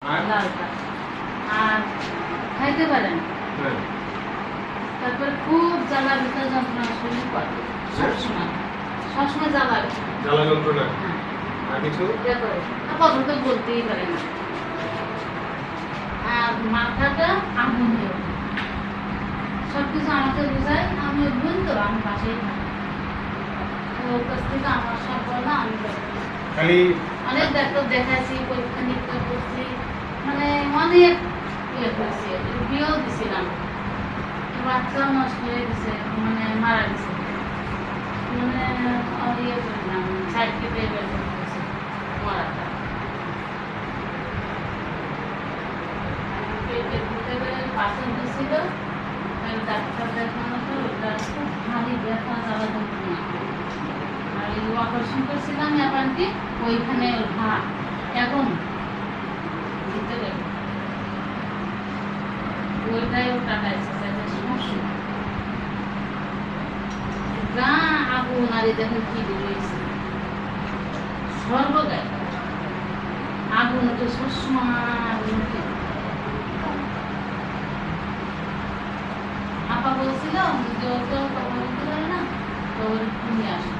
লালটা আর খাইতে পারেন। তারপর খুব জ্বালা ভিতরে যন্ত্রণা শুরু করে সবসময় সবসময় জ্বালা জ্বালা যন্ত্রণা। আর কিছু কথা তো বলতেই পারে না। আর মাথাটা আগুন হয়ে ওঠে। সবকিছু আমাকে বোঝায়, আমি বোন তো আমি পাশেই থাকি। ওর কাছ থেকে আমার সব বলা আমি খালি অনেক ডাক্তার দেখাইছি, পরীক্ষা নিরীক্ষা করছি, মানে অনেক ইয়ে করছি, বিয়েও দিছিলাম, বাচ্চা নষ্ট হয়ে গেছে, মানে মারা গেছে, মানে ইয়ে করলাম সাইড কেটে বের করে দিয়েছে মরাটা। পেটের ভিতরে পাথর দিয়েছিল, ডাক্তার দেখানো তো ওটা খুব ভারী ব্যথা জ্বালা যন্ত্রণা। আর এই অপারেশন করছিলাম অ্যাপান্টি, ওইখানে ঘা এখন ভিতরে ওইটাই ও টাকাইছে সমস্যা। গা আগুন আর দেখুন কি বেরিয়েছে সর্বগায় আগুন ওঠে সবসময় আগুন ওঠে। আপা বলছিল যে ও তো কথা বলতে পারে না, তো ওর নিয়ে আসে।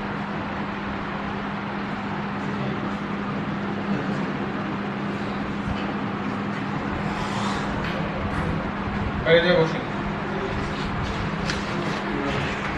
বাইরে যা বসে